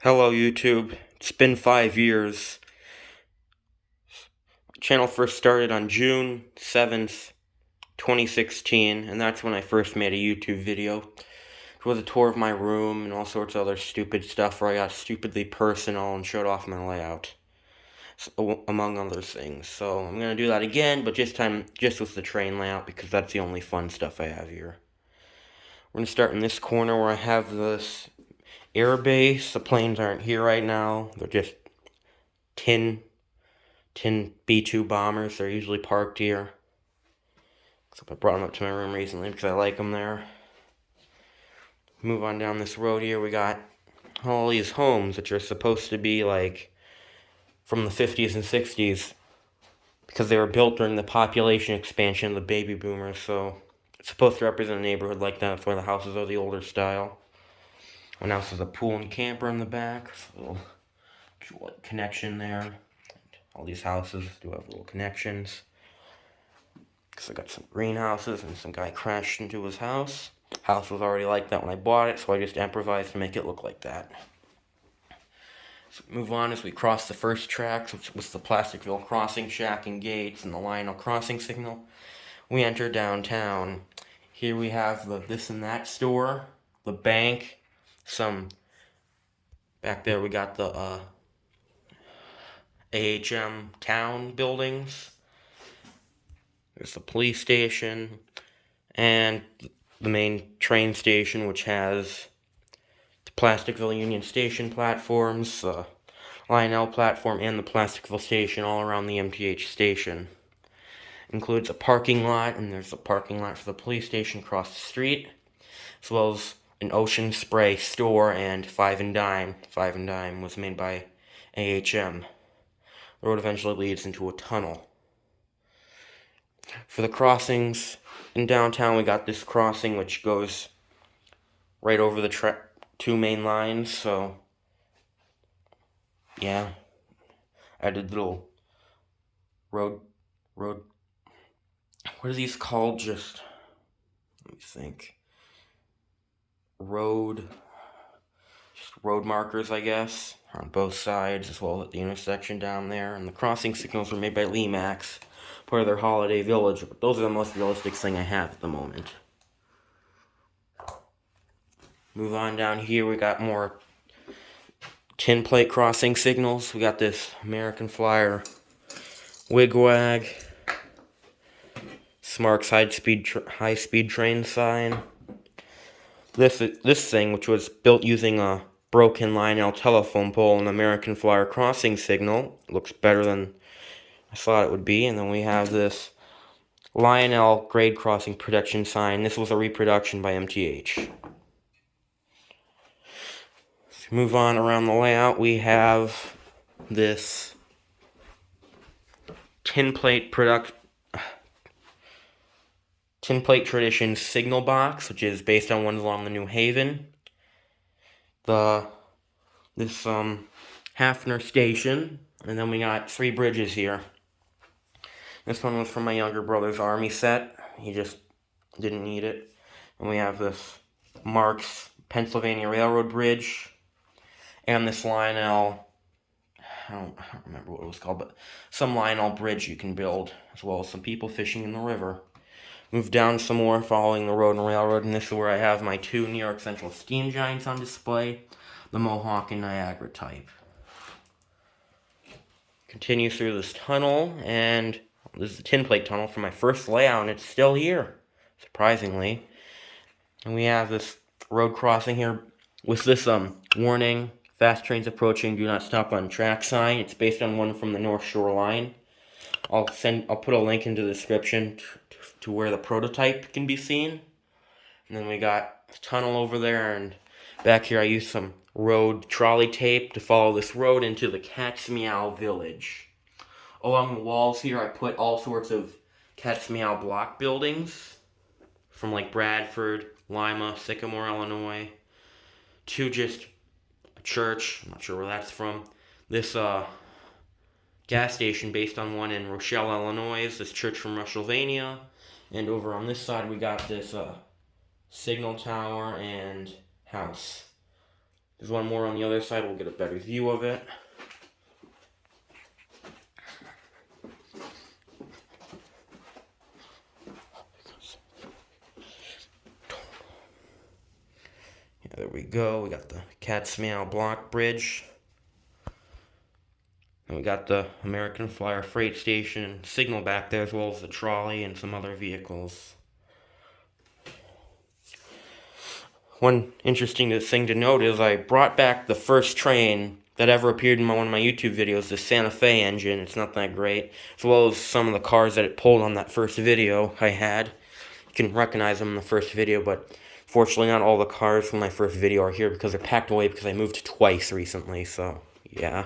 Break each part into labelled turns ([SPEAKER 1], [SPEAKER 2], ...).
[SPEAKER 1] Hello YouTube, it's been 5 years. My channel first started on June 7th, 2016, and that's when I first made a YouTube video. It was a tour of my room and all sorts of other stupid stuff where I got stupidly personal and showed off my layout, among other things. So I'm going to do that again, but this time just with the train layout because that's the only fun stuff I have here. We're going to start in this corner where I have this air base. The planes aren't here right now, they're just tin B-2 bombers. They're usually parked here. Except I brought them up to my room recently because I like them there. Move on down this road here. We got all these homes which are supposed to be like from the 50s and 60s because they were built during the population expansion of the baby boomers. So it's supposed to represent a neighborhood like that. That's why the houses are the older style. One house has a pool and camper in the back. So little connection there. All these houses do have little connections. Because I got some greenhouses and some guy crashed into his house. House was already like that when I bought it, so I just improvised to make it look like that. So move on as we cross the first tracks, which was the Plasticville crossing shack and gates and the Lionel crossing signal. We enter downtown. Here we have the this and that store, the bank, some back there we got the AHM town buildings. There's the police station and the main train station, which has the Plasticville Union Station platforms, the Lionel platform, and the Plasticville station all around the MTH station. Includes a parking lot, and there's a parking lot for the police station across the street, as well as an Ocean Spray store and Five and Dime. Five and Dime was made by AHM. The road eventually leads into a tunnel. For the crossings in downtown, we got this crossing which goes right over the two main lines, so yeah. I did little road, what are these called? Just, let me think. Just road markers, I guess, on both sides, as well as at the intersection down there. And the crossing signals were made by Lemax, part of their Holiday Village. But those are the most realistic thing I have at the moment. Move on down here, we got more tin plate crossing signals. We got this American Flyer wigwag, Smark's high speed train sign. This thing, which was built using a broken Lionel telephone pole and American Flyer crossing signal, looks better than I thought it would be. And then we have this Lionel grade crossing protection sign. This was a reproduction by MTH. So move on around the layout. We have this tin plate tradition signal box, which is based on ones along the New Haven. This Hafner station, and then we got 3 bridges here. This one was from my younger brother's army set. He just didn't need it. And we have this Marks Pennsylvania Railroad Bridge, and this Lionel, I don't remember what it was called, but some Lionel bridge you can build, as well as some people fishing in the river. Move down some more, following the road and railroad, and this is where I have my 2 New York Central steam giants on display, the Mohawk and Niagara type. Continue through this tunnel, and this is the tin plate tunnel from my first layout, and it's still here, surprisingly. And we have this road crossing here with this warning, fast trains approaching, do not stop on track sign. It's based on one from the North Shore line. I'll put a link into the description to where the prototype can be seen. And then we got a tunnel over there, and back here I used some road trolley tape to follow this road into the Cat's Meow village. Along the walls here I put all sorts of Cat's Meow block buildings from like Bradford, Lima, Sycamore, Illinois, to just a church. I'm not sure where that's from. This gas station based on one in Rochelle, Illinois. This church from Russellvania. And over on this side we got this signal tower and house. There's one more on the other side. We'll get a better view of it. Yeah, there we go. We got the Cat's Meow block bridge. And we got the American Flyer freight station signal back there, as well as the trolley and some other vehicles. One interesting thing to note is I brought back the first train that ever appeared in one of my YouTube videos, the Santa Fe engine. It's not that great, as well as some of the cars that it pulled on that first video I had. You can recognize them in the first video, but fortunately not all the cars from my first video are here because they're packed away because I moved twice recently, so yeah.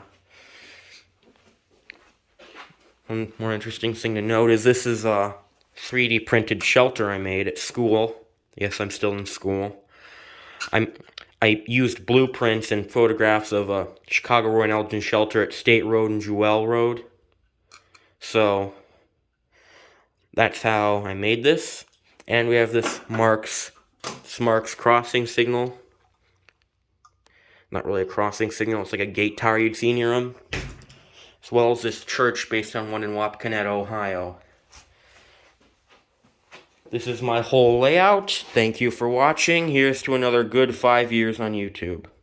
[SPEAKER 1] One more interesting thing to note is this is a 3D printed shelter I made at school. Yes, I'm still in school. I used blueprints and photographs of a Chicago Roy and Elgin shelter at State Road and Jewell Road. So that's how I made this. And we have this Marks crossing signal. Not really a crossing signal, it's like a gate tower you'd see near them. As well as this church based on one in Wapakoneta, Ohio. This is my whole layout. Thank you for watching. Here's to another good 5 years on YouTube.